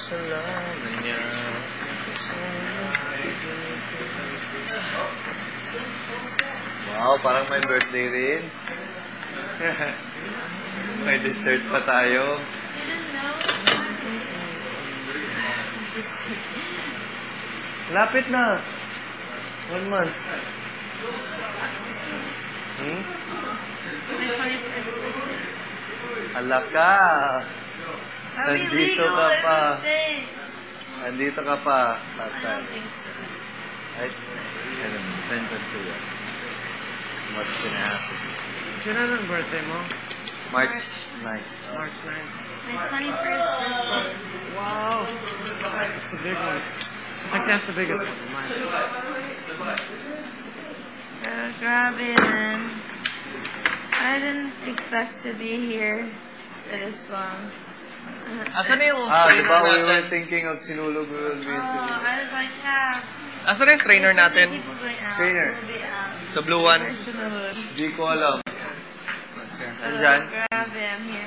kasalanan niya. Wow, parang may birthday rin. May dessert pa tayo. Lapit na. 1 month. Alak ka. Nandito ka pa. Nandito ka pa. Ay, attention to you. What's gonna happen? Kailan ang birthday mo? March 9. March 9. My 21st birthday. Wow! That's a big one. Actually, that's the biggest one. Mine. Grabe man. I didn't expect to be here for this long. Asan na yung Di strainer ba we natin? were thinking of sinulog will be I was like, yeah. Asan na yung strainer natin? People going out. Trainer. We'll be out. The blue one? Personal. Di ko alam. Andyan? Grabe, I'm here.